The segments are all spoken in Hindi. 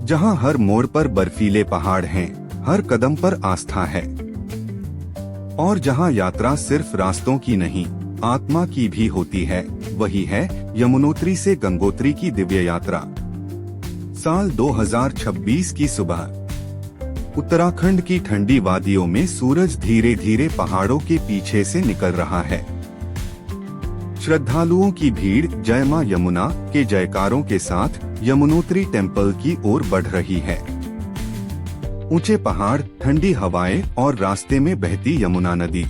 जहां हर मोड़ पर बर्फीले पहाड़ हैं, हर कदम पर आस्था है। और जहां यात्रा सिर्फ रास्तों की नहीं, आत्मा की भी होती है, वही है यमुनोत्री से गंगोत्री की दिव्य यात्रा। साल 2026 की सुबह उत्तराखंड की ठंडी वादियों में सूरज धीरे धीरे पहाड़ों के पीछे से निकल रहा है। श्रद्धालुओं की भीड़ जय मां यमुना के जयकारों के साथ यमुनोत्री टेम्पल की ओर बढ़ रही है। ऊंचे पहाड़, ठंडी हवाएं और रास्ते में बहती यमुना नदी,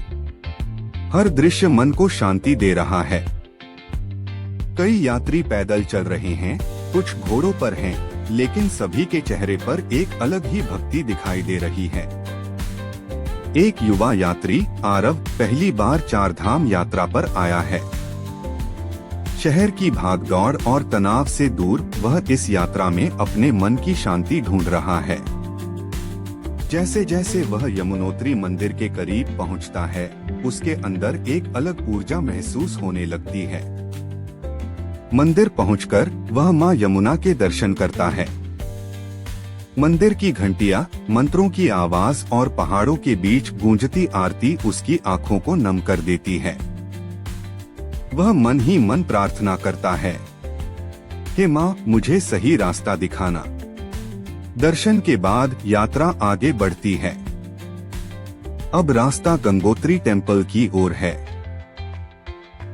हर दृश्य मन को शांति दे रहा है। कई यात्री पैदल चल रहे हैं, कुछ घोड़ों पर हैं, लेकिन सभी के चेहरे पर एक अलग ही भक्ति दिखाई दे रही है। एक युवा यात्री आरव पहली बार चार धाम यात्रा पर आया है। शहर की भागदौड़ और तनाव से दूर वह इस यात्रा में अपने मन की शांति ढूंढ रहा है। जैसे जैसे वह यमुनोत्री मंदिर के करीब पहुंचता है, उसके अंदर एक अलग ऊर्जा महसूस होने लगती है। मंदिर पहुंचकर वह मां यमुना के दर्शन करता है। मंदिर की घंटियां, मंत्रों की आवाज और पहाड़ों के बीच गूंजती आरती उसकी आंखों को नम कर देती है। वह मन ही मन प्रार्थना करता है, हे मां, मुझे सही रास्ता दिखाना। दर्शन के बाद यात्रा आगे बढ़ती है। अब रास्ता गंगोत्री टेम्पल की ओर है।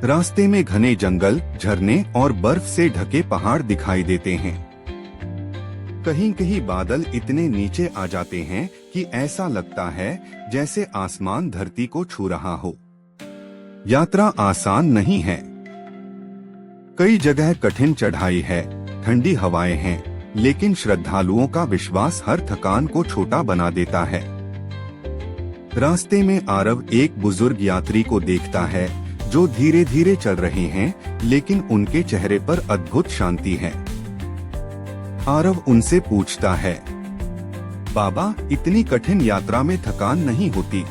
रास्ते में घने जंगल, झरने और बर्फ से ढके पहाड़ दिखाई देते हैं। कहीं कहीं बादल इतने नीचे आ जाते हैं कि ऐसा लगता है जैसे आसमान धरती को छू रहा हो। यात्रा आसान नहीं है। कई जगह कठिन चढ़ाई है, ठंडी हवाएं हैं, लेकिन श्रद्धालुओं का विश्वास हर थकान को छोटा बना देता है। रास्ते में आरव एक बुजुर्ग यात्री को देखता है जो धीरे धीरे चल रहे हैं, लेकिन उनके चेहरे पर अद्भुत शांति है। आरव उनसे पूछता है, बाबा, इतनी कठिन यात्रा में थकान नहीं होती?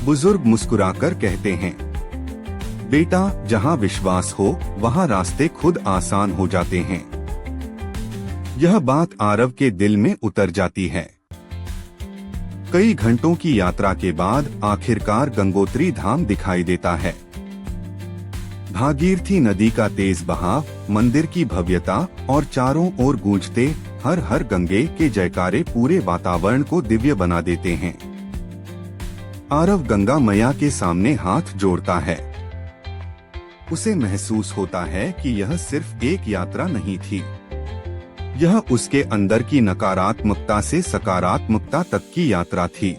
बुजुर्ग मुस्कुराकर कहते हैं, बेटा, जहां विश्वास हो वहां रास्ते खुद आसान हो जाते हैं। यह बात आरव के दिल में उतर जाती है। कई घंटों की यात्रा के बाद आखिरकार गंगोत्री धाम दिखाई देता है। भागीरथी नदी का तेज बहाव, मंदिर की भव्यता और चारों ओर गूंजते हर हर गंगे के जयकारे पूरे वातावरण को दिव्य बना देते हैं। आरव गंगा मैया के सामने हाथ जोड़ता है। उसे महसूस होता है कि यह सिर्फ एक यात्रा नहीं थी, यह उसके अंदर की नकारात्मकता से सकारात्मकता तक की यात्रा थी।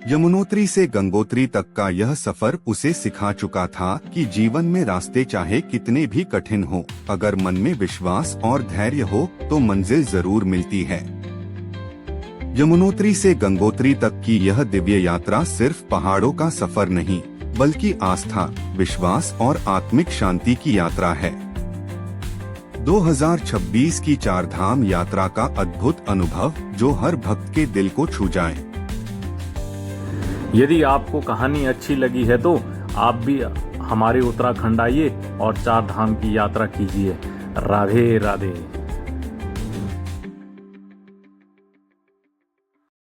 यमुनोत्री से गंगोत्री तक का यह सफर उसे सिखा चुका था कि जीवन में रास्ते चाहे कितने भी कठिन हो, अगर मन में विश्वास और धैर्य हो तो मंजिल जरूर मिलती है। यमुनोत्री से गंगोत्री तक की यह दिव्य यात्रा सिर्फ पहाड़ों का सफर नहीं, बल्कि आस्था, विश्वास और आत्मिक शांति की यात्रा है। 2026 की चार धाम यात्रा का अद्भुत अनुभव जो हर भक्त के दिल को छू जाए। यदि आपको कहानी अच्छी लगी है तो आप भी हमारे उत्तराखंड आइए और चार धाम की यात्रा कीजिए। राधे राधे।